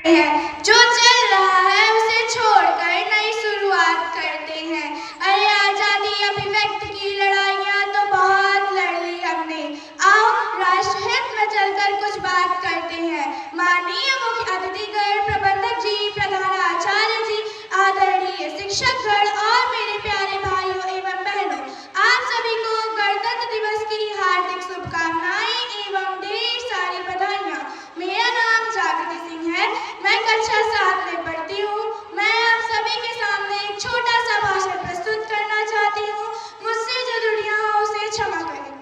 हैं, जो चल रहा है उसे छोड़कर नई शुरुआत करते हैं। अरे आजादी अभिव्यक्त की लड़ाइयाँ तो बहुत लड़ ली हमने, आओ राष्ट्रहित में चलकर कुछ बात करते हैं। माननीय मुख्य अतिथिगण, प्रबंधक जी, प्रधानाचार्य जी, आदरणीय शिक्षकगण और मेरे प्यारे भाइयों एवं बहनों, आप सभी को गणतंत्र दिवस की हार्दिक शुभकामनाएं एवं ढेर सारी बधाइयाँ। मेरा नाम जागृति सिंह है, मैं कक्षा 7 में पढ़ती हूँ। मैं आप सभी के सामने एक छोटा सा भाषण प्रस्तुत करना चाहती हूँ। मुझसे जो त्रुटियां हो उसे क्षमा करें।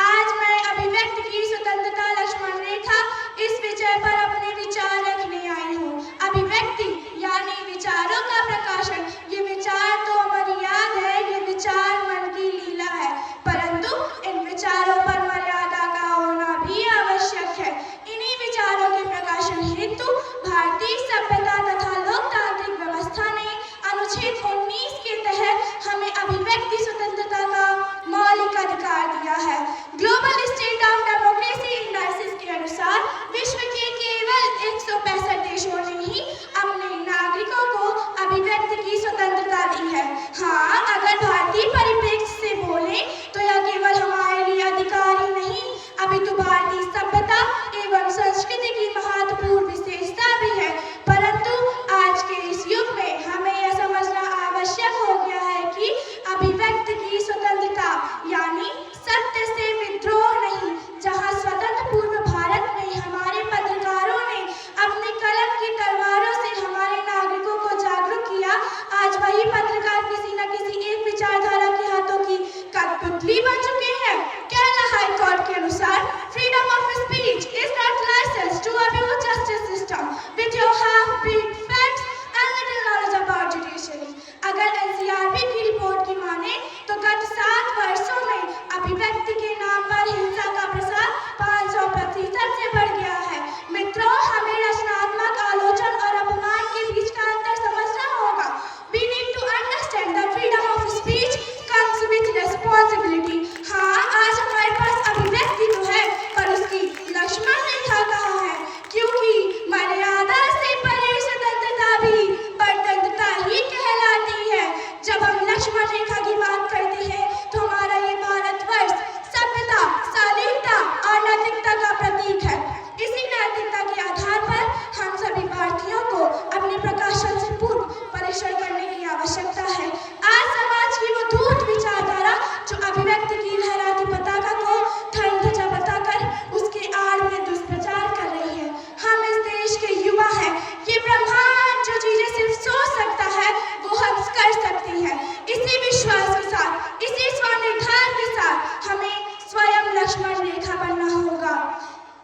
आज मैं अभिव्यक्त की स्वतंत्रता लक्ष्मण रेखा इस विषय पर अपने विचार रखने आई हूँ। अभिव्यक्ति यानी विचारों का प्रकाशन। ये विचार तो अमर याद है, ये विचार मन की लीला है, परंतु इन विचारों पर मर्यादा का होना भी आवश्यक है। इन्हीं विचारों के प्रकाशन हेतु भारतीय सभ्यता तथा लोकतांत्रिक व्यवस्था ने अनुच्छेद 19 के तहत हमें अभिव्यक्ति स्वतंत्रता का मौलिक अधिकार दिया है। Global state of democracy indices के अनुसार विश्व के केवल 165 देशों ने ही अपने नागरिकों को अभिव्यक्ति की स्वतंत्रता दी है। हाँ, अगर भारतीय परिप्रेक्ष्य से बोले तो यह केवल हमारे लिए अधिकार ही नहीं, अपितु भारतीय सभ्यता एवं संस्कृति की महत्वपूर्ण विशेषता भी है। परंतु आज के इस युग में हमें यह समझना आवश्यक हो गया है कि अभिव्यक्ति की स्वतंत्रता यानी सत्य से विद्रोह नहीं। जहां स्वतंत्र पूर्व भारत में हमारे पत्रकारों ने अपने कलम की तलवारों से हमारे नागरिकों को जागरूक किया, आज वही पत्रकार किसी न किसी एक विचारधारा के हाथों की कठपुतली बन चुके हैं। केरला हाई कोर्ट के अनुसार freedom of speech is not licence to abuse justice system with your half-baked facts and little knowledge about judiciary। अगर एनसीआरबी की रिपोर्ट की माने तो गत 7 वर्षों में अभिव्यक्ति के नाम पर हिंसा का प्रसार 500% से बढ़ गया है। मित्रों, हमें रचनात्मक आलोचना और अपमान के बीच का अंतर समझना होगा। We need to understand that freedom of speech comes with responsibility। हाँ, आज हमारे पास अभिव्यक्ति तो है, पर उसकी लक्ष्मण रेखा कहाँ है? क्योंकि मर्यादा से परे स्वतंत्रता भी परतंत्रता ही कहलाती है। जब हम लक्ष्मण रेखा की बात करते हैं तो हमारा ये भारतवर्ष सभ्यता, शालीनता और नैतिकता का प्रतीक है। इसी नैतिकता के आधार पर हम सभी भारतीयों को अपने प्रकाशन से पूर्व परीक्षण करने की आवश्यकता है। आज समाज की वो धूर्त विचारधारा जो अभिव्यक्ति की लहराती पताका को धर्म ध्वजा बताकर उसके आड़ में दुष्प्रचार कर रही है। हम इस देश के युवा हैं। ये ब्रह्मांड जो चीजें सिर्फ सोच सकता है वो हम कर सकती है। इसी विश्वास के साथ, इसी स्वनिर्धार के साथ हमें स्वयं लक्ष्मण रेखा बनना होगा।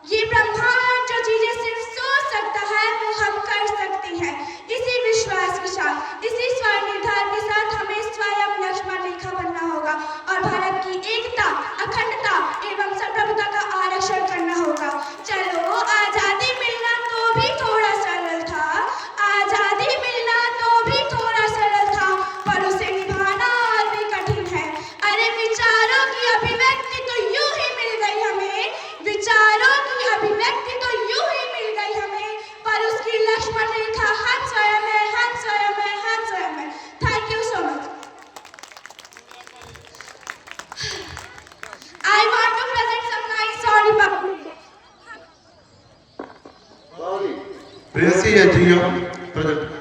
ये ब्रह्मांड जो चीजें सिर्फ सोच सकता है वो हम कर सकते हैं। इसी विश्वास के साथ, इसी स्वनिर्धार के साथ हमें स्वयं लक्ष्मण रेखा बनना होगा और भारत की एकता, अखंडता एवं संप्रभुता का आरक्षण करना होगा। चलो, आजादी मिलना तो भी थोड़ा सरल था, आजादी मिलना तो भी थोड़ा सरल था, पर उसे निभाना और भी कठिन है। अरे विचारों की अभिव्यक्ति तो यूं ही मिल गई हमें, विचारों की अभिव्यक्ति तो यूं ही मिल गई हमें, पर उसकी लक्ष्मण रेखा हम स्वयं है, हम स्वयं है, हम स्वयं है। Thank you so much. I want to present some nice sorry public। प्रेसी या जियो प्रेजेंट